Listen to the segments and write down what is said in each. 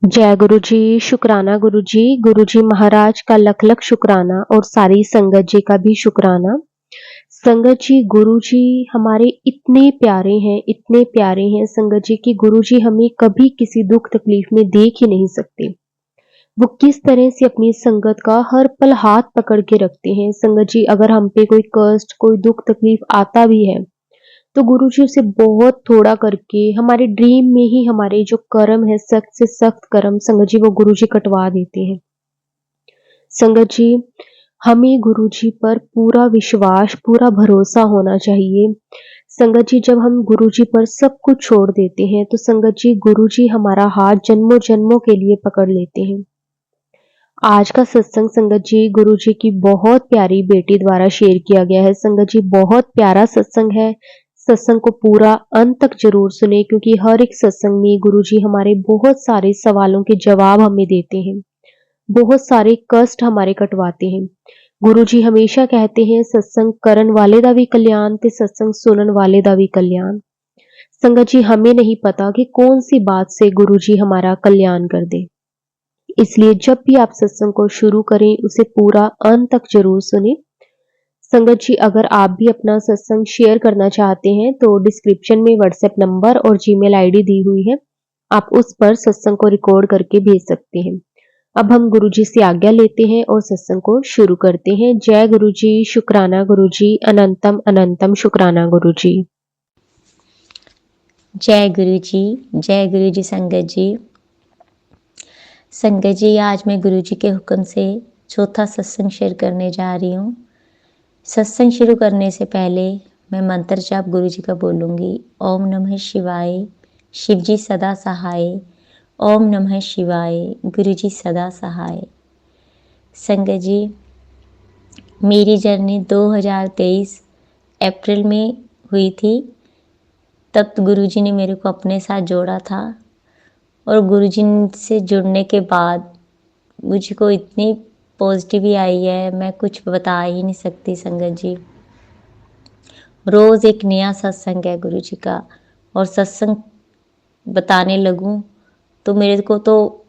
जय गुरु जी महाराज का लख लख शुक्राना और सारी संगत जी का भी शुक्राना। संगत जी गुरु जी हमारे इतने प्यारे हैं संगत जी की गुरु जी हमें कभी किसी दुख तकलीफ में देख ही नहीं सकते। वो किस तरह से अपनी संगत का हर पल हाथ पकड़ के रखते हैं। संगत जी अगर हम पे कोई कष्ट कोई दुख तकलीफ आता भी है तो गुरुजी उसे बहुत थोड़ा करके हमारे ड्रीम में ही हमारे जो कर्म है सख्त से सख्त कर्म संगत जी वो गुरुजी कटवा देते हैं। संगत जी हमें गुरुजी पर पूरा विश्वास पूरा भरोसा होना चाहिए। संगत जी जब हम गुरुजी पर सब कुछ छोड़ देते हैं तो संगत जी गुरुजी हमारा हाथ जन्मों जन्मों के लिए पकड़ लेते हैं। आज का सत्संग संगत जी गुरु जी की बहुत प्यारी बेटी द्वारा शेयर किया गया है। संगत जी बहुत प्यारा सत्संग है। सत्संग को पूरा अंत तक जरूर सुने क्योंकि हर एक सत्संग में गुरु जी हमारे बहुत सारे सवालों के जवाब हमें देते हैं। बहुत सारे कष्ट हमारे कटवाते हैं। गुरु जी हमेशा कहते हैं सत्संग करन वाले दा भी कल्याण ते सत्संग सुनन वाले दा भी कल्याण। संगत जी हमें नहीं पता कि कौन सी बात से गुरु जी हमारा कल्याण कर दे, इसलिए जब भी आप सत्संग को शुरू करें उसे पूरा अंत तक जरूर सुने। संगत जी अगर आप भी अपना सत्संग शेयर करना चाहते हैं तो डिस्क्रिप्शन में व्हाट्सएप नंबर और जीमेल आईडी दी हुई है, आप उस पर सत्संग को रिकॉर्ड करके भेज सकते हैं। अब हम गुरु जी से आज्ञा लेते हैं और सत्संग को शुरू करते हैं। जय गुरु जी, शुक्राना गुरु जी, अनंतम अनंतम शुक्राना गुरु जी। जय गुरु जी संगत जी। संगत जी आज मैं गुरु जी के हुक्म से चौथा सत्संग शेयर करने जा रही हूँ। सत्संग शुरू करने से पहले मैं मंत्र जाप गुरु जी का बोलूँगी। ओम नमः शिवाय, शिव जी सदा सहाय। ओम नमः शिवाय, गुरु जी सदा सहाय। संगत जी मेरी जर्नी 2023 अप्रैल में हुई थी। तब गुरु जी ने मेरे को अपने साथ जोड़ा था और गुरुजी से जुड़ने के बाद मुझको इतनी पॉजिटिविटी आई है, मैं कुछ बता ही नहीं सकती संगत जी। रोज़ एक नया सत्संग है गुरुजी का और सत्संग बताने लगूं तो मेरे को तो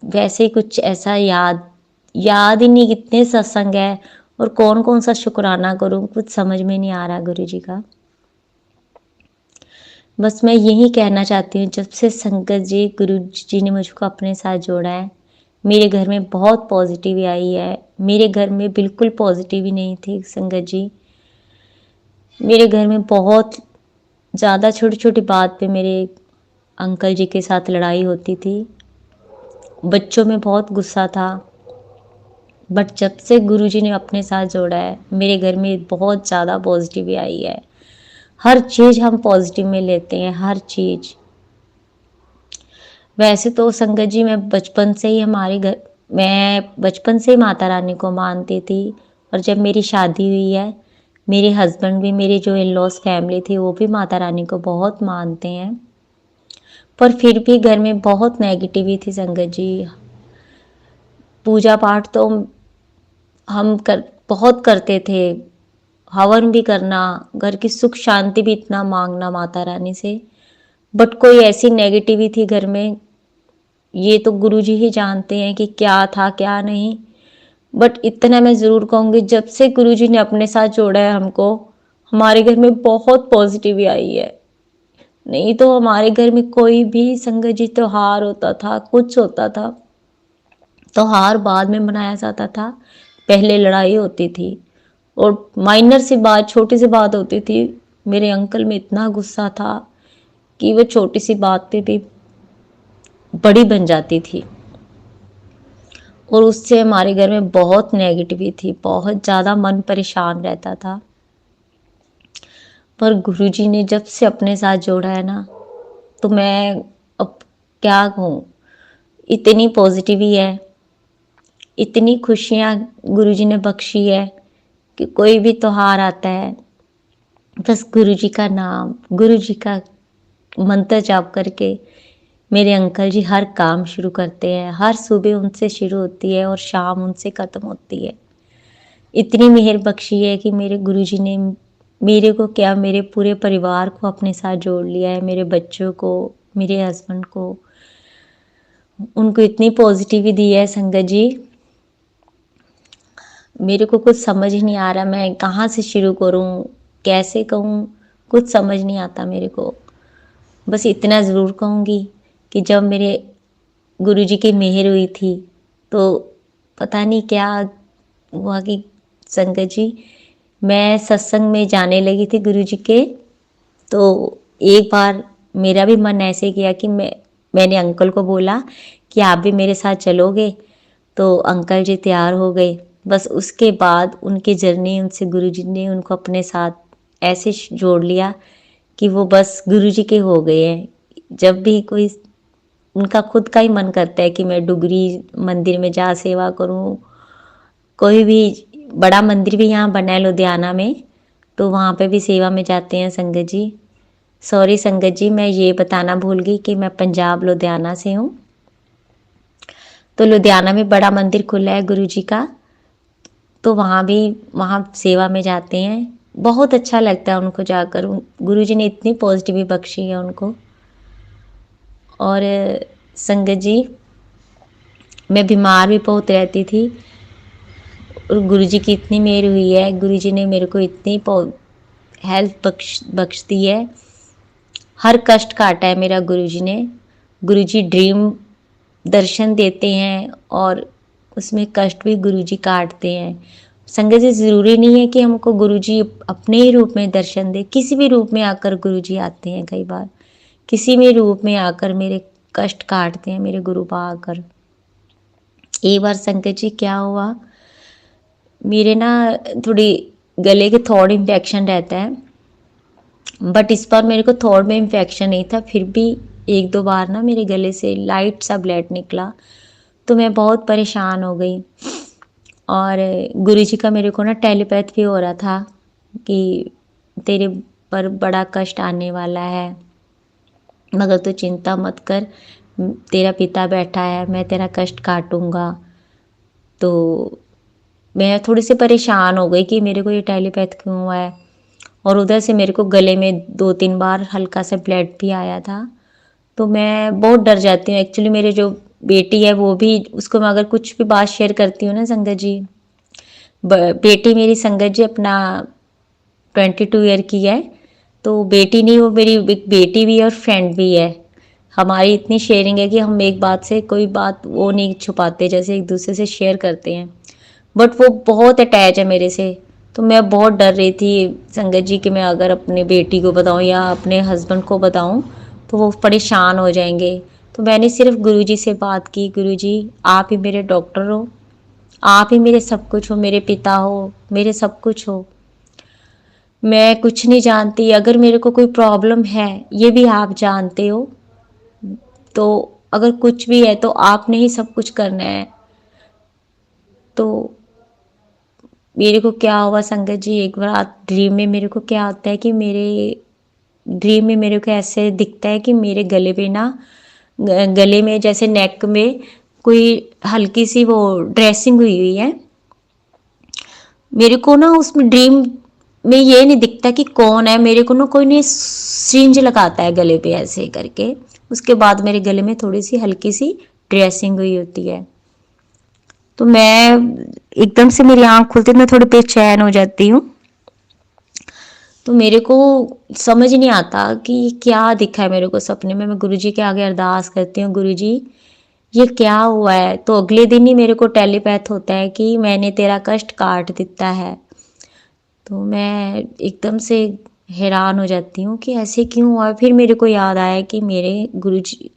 वैसे ही कुछ ऐसा याद ही नहीं कितने सत्संग है और कौन कौन सा शुक्राना करूं, कुछ समझ में नहीं आ रहा गुरुजी का। बस मैं यही कहना चाहती हूँ, जब से संगत जी गुरु जी ने मुझको अपने साथ जोड़ा है मेरे घर में बहुत पॉजिटिव आई है। मेरे घर में बिल्कुल पॉजिटिव ही नहीं थी संगत जी। मेरे घर में बहुत ज़्यादा छोटी छोटी बात पे मेरे अंकल जी के साथ लड़ाई होती थी। बच्चों में बहुत गुस्सा था। बट जब से गुरु जी ने अपने साथ जोड़ा है मेरे घर में बहुत ज़्यादा पॉजिटिव आई है। हर चीज़ हम पॉजिटिव में लेते हैं, हर चीज़। वैसे तो संगत जी मैं बचपन से ही माता रानी को मानती थी और जब मेरी शादी हुई है मेरे हस्बैंड भी, मेरी जो इन लॉज फैमिली थी वो भी माता रानी को बहुत मानते हैं। पर फिर भी घर में बहुत नेगेटिविटी थी संगत जी। पूजा पाठ तो बहुत करते थे, हवन भी करना, घर की सुख शांति भी इतना मांगना माता रानी से। बट कोई ऐसी नेगेटिविटी थी घर में, ये तो गुरुजी ही जानते हैं कि क्या था क्या नहीं। बट इतना मैं ज़रूर कहूँगी, जब से गुरुजी ने अपने साथ जोड़ा है हमको, हमारे घर में बहुत पॉजिटिव आई है। नहीं तो हमारे घर में कोई भी संगत जी त्योहार होता था, कुछ होता था, त्योहार बाद में मनाया जाता था, पहले लड़ाई होती थी। और माइनर सी बात, छोटी सी बात होती थी, मेरे अंकल में इतना गुस्सा था कि वो छोटी सी बात पे भी बड़ी बन जाती थी और उससे हमारे घर में बहुत नेगेटिविटी थी, बहुत ज़्यादा मन परेशान रहता था। पर गुरुजी ने जब से अपने साथ जोड़ा है ना, तो मैं अब क्या कहूँ, इतनी पॉजिटिव ही है, इतनी खुशियाँ गुरुजी ने बख्शी है कि कोई भी त्योहार आता है बस गुरुजी का नाम, गुरुजी का मंत्र जाप करके मेरे अंकल जी हर काम शुरू करते हैं। हर सुबह उनसे शुरू होती है और शाम उनसे ख़त्म होती है। इतनी मेहर बख्शी है कि मेरे गुरुजी ने मेरे को क्या, मेरे पूरे परिवार को अपने साथ जोड़ लिया है, मेरे बच्चों को, मेरे हस्बैंड को। उनको इतनी पॉजिटिविटी दी है संगत जी, मेरे को कुछ समझ ही नहीं आ रहा मैं कहाँ से शुरू करूँ, कैसे कहूँ, कुछ समझ नहीं आता मेरे को। बस इतना ज़रूर कहूँगी कि जब मेरे गुरुजी की मेहर हुई थी तो पता नहीं क्या हुआ कि संगत जी, मैं सत्संग में जाने लगी थी गुरुजी के। तो एक बार मेरा भी मन ऐसे किया कि मैंने अंकल को बोला कि आप भी मेरे साथ चलोगे, तो अंकल जी तैयार हो गए। बस उसके बाद उनकी जर्नी, उनसे गुरुजी ने उनको अपने साथ ऐसे जोड़ लिया कि वो बस गुरुजी के हो गए हैं। जब भी कोई उनका खुद का ही मन करता है कि मैं डुगरी मंदिर में जा सेवा करूं, कोई भी बड़ा मंदिर भी यहाँ बना है लुधियाना में, तो वहाँ पे भी सेवा में जाते हैं संगत जी। सॉरी संगत जी, मैं ये बताना भूल गई कि मैं पंजाब लुधियाना से हूँ। तो लुधियाना में बड़ा मंदिर खुला है गुरुजी का, तो वहाँ सेवा में जाते हैं। बहुत अच्छा लगता है उनको जाकर, गुरुजी ने इतनी पॉजिटिव बख्शी है उनको। और संगत जी, मैं बीमार भी बहुत रहती थी और गुरुजी की इतनी मेहर हुई है, गुरुजी ने मेरे को इतनी हेल्थ बख्श दी है। हर कष्ट काटा है मेरा गुरुजी ने। गुरुजी ड्रीम दर्शन देते हैं और उसमें कष्ट भी गुरुजी काटते हैं। संगत जी, ज़रूरी नहीं है कि हमको गुरुजी अपने ही रूप में दर्शन दे, किसी भी रूप में आकर गुरुजी आते हैं। कई बार किसी भी रूप में आकर मेरे कष्ट काटते हैं मेरे गुरुपा आकर। एक बार संगत जी क्या हुआ, मेरे ना थोड़ी गले के थ्रोट इन्फेक्शन रहता है, बट इस बार मेरे को थ्रोट में इन्फेक्शन नहीं था, फिर भी एक दो बार ना मेरे गले से लाइट सा ब्लड निकला, तो मैं बहुत परेशान हो गई। और गुरुजी का मेरे को ना टेलीपैथ भी हो रहा था कि तेरे पर बड़ा कष्ट आने वाला है, मगर तू चिंता मत कर, तेरा पिता बैठा है, मैं तेरा कष्ट काटूंगा। तो मैं थोड़ी सी परेशान हो गई कि मेरे को ये टेलीपैथ क्यों हुआ है। और उधर से मेरे को गले में 2-3 बार हल्का सा ब्लड भी आया था। तो मैं बहुत डर जाती हूँ एक्चुअली। मेरे जो बेटी है वो भी, उसको मैं अगर कुछ भी बात शेयर करती हूँ ना संगत जी, बेटी मेरी संगत जी अपना 22 ईयर की है। तो बेटी नहीं, वो मेरी एक बेटी भी है और फ्रेंड भी है। हमारी इतनी शेयरिंग है कि हम एक बात से कोई बात वो नहीं छुपाते, जैसे एक दूसरे से शेयर करते हैं। बट वो बहुत अटैच है मेरे से। तो मैं बहुत डर रही थी संगत जी कि मैं अगर अपने बेटी को बताऊं या अपने हस्बैंड को बताऊं तो वो परेशान हो जाएंगे। तो मैंने सिर्फ गुरुजी से बात की, गुरुजी आप ही मेरे डॉक्टर हो, आप ही मेरे सब कुछ हो, मेरे पिता हो, मेरे सब कुछ हो। मैं कुछ नहीं जानती, अगर मेरे को कोई प्रॉब्लम है ये भी आप जानते हो, तो अगर कुछ भी है तो आपने ही सब कुछ करना है। तो मेरे को क्या हुआ संगत जी, एक रात ड्रीम में मेरे को क्या होता है कि मेरे ड्रीम में मेरे को ऐसे दिखता है कि मेरे गले पे ना, गले में जैसे नेक में कोई हल्की सी वो ड्रेसिंग हुई हुई है। मेरे को ना उसमें ड्रीम में ये नहीं दिखता कि कौन है, मेरे को ना कोई ने सिरिंज लगाता है गले पे ऐसे करके। उसके बाद मेरे गले में थोड़ी सी हल्की सी ड्रेसिंग हुई होती है। तो मैं एकदम से मेरी आंख खुलती है, मैं थोड़ी बेचैन हो जाती हूँ। तो मेरे को समझ नहीं आता कि क्या दिखा है मेरे को सपने में। मैं गुरुजी के आगे अरदास करती हूँ, गुरुजी ये क्या हुआ है। तो अगले दिन ही मेरे को टेलीपैथ होता है कि मैंने तेरा कष्ट काट दिया है। तो मैं एकदम से हैरान हो जाती हूँ कि ऐसे क्यों हुआ। फिर मेरे को याद आया कि मेरे गुरुजी,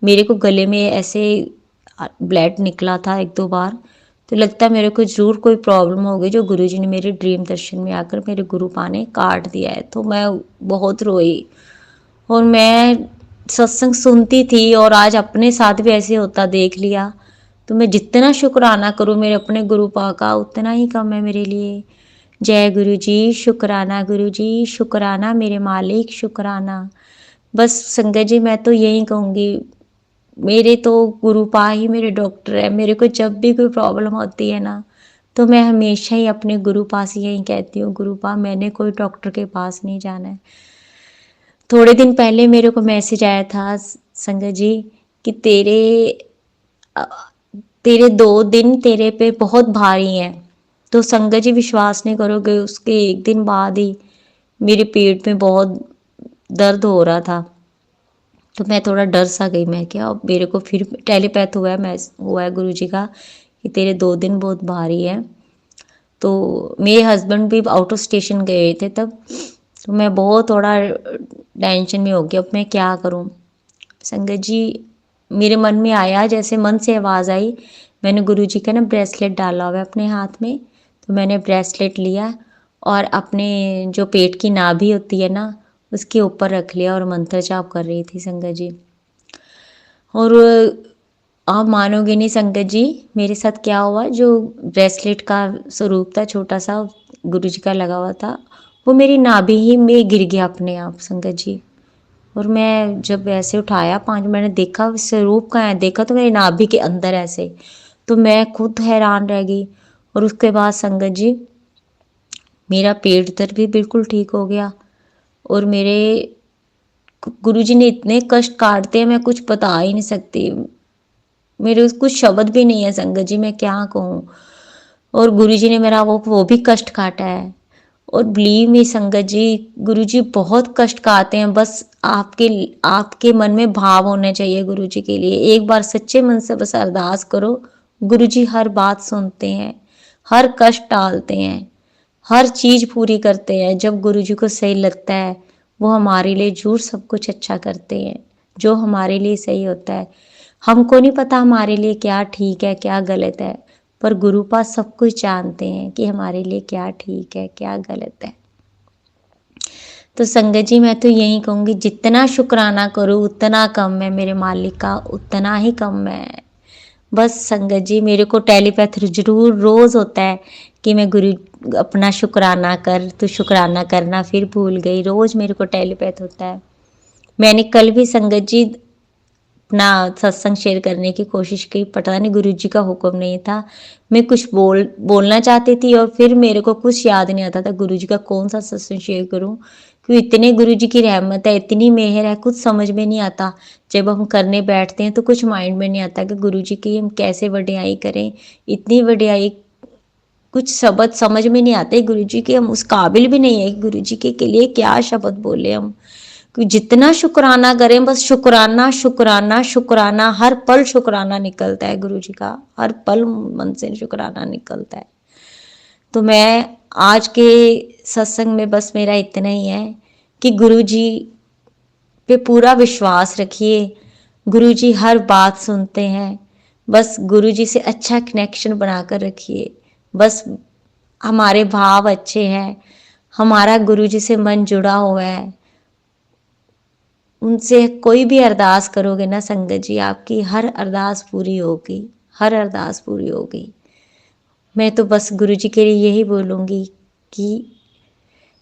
मेरे को गले में ऐसे ब्लड निकला था 1-2 बार। तो लगता है मेरे को ज़रूर कोई प्रॉब्लम हो गई जो गुरुजी ने मेरे ड्रीम दर्शन में आकर मेरे गुरुपा ने काट दिया है। तो मैं बहुत रोई और मैं सत्संग सुनती थी और आज अपने साथ भी ऐसे होता देख लिया। तो मैं जितना शुक्राना करूँ मेरे अपने गुरुपा का उतना ही कम है मेरे लिए। जय गुरु जी, शुक्राना गुरु जी, शुक्राना मेरे मालिक, शुक्राना। बस संगत जी मैं तो यही कहूँगी, मेरे तो गुरुपा ही मेरे डॉक्टर है। मेरे को जब भी कोई प्रॉब्लम होती है ना, तो मैं हमेशा ही अपने गुरुपा से यही कहती हूँ, गुरुपा मैंने कोई डॉक्टर के पास नहीं जाना है। थोड़े दिन पहले मेरे को मैसेज आया था संगत जी कि तेरे अ, तेरे 2 दिन तेरे पे बहुत भारी हैं। तो संगत जी विश्वास नहीं करोगे, उसके 1 दिन बाद ही मेरे पेट में बहुत दर्द हो रहा था। तो मैं थोड़ा डर सा गई, मैं क्या अब मेरे को फिर टेलीपैथ हुआ है, मैं हुआ है गुरु जी का कि तेरे 2 दिन बहुत भारी है। तो मेरे हस्बैंड भी आउट ऑफ स्टेशन गए थे तब, तो मैं बहुत थोड़ा टेंशन में हो गया, अब मैं क्या करूं। संगत जी मेरे मन में आया, जैसे मन से आवाज़ आई, मैंने गुरु जी का ना ब्रेसलेट डाला हुआ है अपने हाथ में, तो मैंने ब्रेसलेट लिया और अपने जो पेट की नाभि होती है ना उसके ऊपर रख लिया और मंत्र जाप कर रही थी संगत जी। और आप मानोगे नहीं संगत जी, मेरे साथ क्या हुआ, जो ब्रेसलेट का स्वरूप था छोटा सा गुरु जी का लगा हुआ था, वो मेरी नाभि ही में गिर गया अपने आप संगत जी। और मैं जब ऐसे उठाया 5 मिनट, मैंने देखा स्वरूप कहाँ है, देखा तो मेरी नाभि के अंदर ऐसे, तो मैं खुद हैरान रह गई। और उसके बाद संगत जी मेरा पेट दर्द भी बिल्कुल ठीक हो गया। और मेरे गुरुजी ने इतने कष्ट काटते हैं, मैं कुछ बता ही नहीं सकती, मेरे कुछ शब्द भी नहीं है संगत जी, मैं क्या कहूँ। और गुरुजी ने मेरा वो भी कष्ट काटा है। और बिलीव मी संगत जी, गुरुजी बहुत कष्ट काटते हैं, बस आपके आपके मन में भाव होने चाहिए गुरुजी के लिए। एक बार सच्चे मन से बस अरदास करो, गुरुजी हर बात सुनते हैं, हर कष्ट टालते हैं, हर चीज पूरी करते हैं। जब गुरुजी को सही लगता है वो हमारे लिए जरूर सब कुछ अच्छा करते हैं, जो हमारे लिए सही होता है। हमको नहीं पता हमारे लिए क्या ठीक है क्या गलत है, पर गुरु पास सब कुछ जानते हैं कि हमारे लिए क्या ठीक है क्या गलत है। तो संगत जी मैं तो यही कहूँगी, जितना शुक्राना करूँ उतना कम है, मेरे मालिक का उतना ही कम है। बस संगत जी मेरे को टेलीपैथ जरूर रोज होता है कि मैं गुरु अपना शुक्राना कर, तो शुक्राना करना फिर भूल गई, रोज मेरे को टेलीपैथ होता है। मैंने कल भी संगत जी अपना सत्संग शेयर करने की कोशिश की, पता नहीं गुरु जी का हुक्म नहीं था, मैं कुछ बोलना चाहती थी और फिर मेरे को कुछ याद नहीं आता था गुरु जी का कौन सा सत्संग शेयर करूं, क्योंकि इतने गुरु जी की रहमत है, इतनी मेहर है, कुछ समझ में नहीं आता। जब हम करने बैठते हैं तो कुछ माइंड में नहीं आता कि गुरु जी की हम कैसे वडियाई करें, इतनी वडियाई कुछ शब्द समझ में नहीं आते गुरु जी के, हम उस काबिल भी नहीं है कि गुरु जी के लिए क्या शब्द बोले हम। कि जितना शुक्राना करें, बस शुक्राना शुक्राना शुक्राना, हर पल शुक्राना निकलता है गुरु जी का, हर पल मन से शुक्राना निकलता है। तो मैं आज के सत्संग में बस मेरा इतना ही है कि गुरु जी पे पूरा विश्वास रखिए, गुरु जी हर बात सुनते हैं, बस गुरु जी से अच्छा कनेक्शन बनाकर रखिए। बस हमारे भाव अच्छे हैं, हमारा गुरु जी से मन जुड़ा हुआ है, उनसे कोई भी अरदास करोगे ना संगत जी, आपकी हर अरदास पूरी होगी, हर अरदास पूरी होगी। मैं तो बस गुरु जी के लिए यही बोलूँगी कि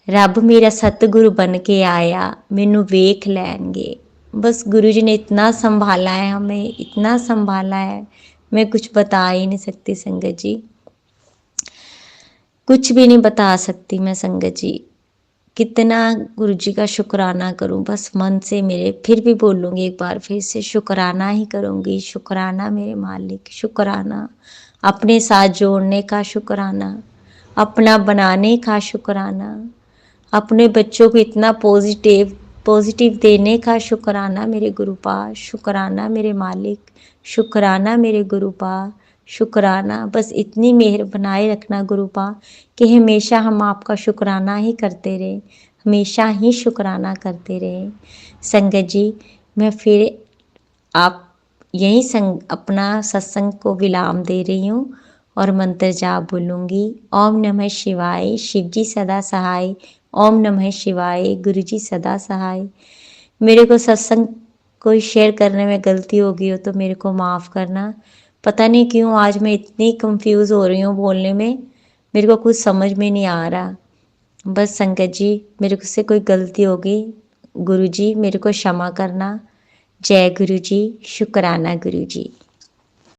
रब मेरा सतगुरु बन के आया, मैनू वेख लैणगे। बस गुरु जी ने इतना संभाला है हमें, इतना संभाला है, मैं कुछ बता ही नहीं सकती संगत जी, कुछ भी नहीं बता सकती मैं संगत जी। कितना गुरु जी का शुक्राना करूं, बस मन से मेरे फिर भी बोलूँगी, एक बार फिर से शुक्राना ही करूँगी। शुक्राना मेरे मालिक, शुक्राना अपने साथ जोड़ने का, शुक्राना अपना बनाने का, शुक्राना अपने बच्चों को इतना पॉजिटिव पॉजिटिव देने का, शुक्राना मेरे गुरुपा, शुक्राना मेरे मालिक, शुक्राना मेरे गुरुपा, शुक्राना। बस इतनी मेहर बनाए रखना गुरुपा कि हमेशा हम आपका शुक्राना ही करते रहे, हमेशा ही शुक्राना करते रहे। संगत जी मैं फिर आप यही अपना सत्संग को विराम दे रही हूँ और मंत्र जाप बोलूँगी। ओम नमः शिवाय, शिव जी सदा सहाय। ओम नमः शिवाय, गुरु जी सदा सहाय। मेरे को सत्संग कोई शेयर करने में गलती हो गई हो तो मेरे को माफ़ करना। पता नहीं क्यों आज मैं इतनी कंफ्यूज हो रही हूँ बोलने में, मेरे को कुछ समझ में नहीं आ रहा। बस संगत जी मेरे को से कोई गलती होगी, गुरु जी मेरे को क्षमा करना। जय गुरु जी, शुक्राना गुरु जी।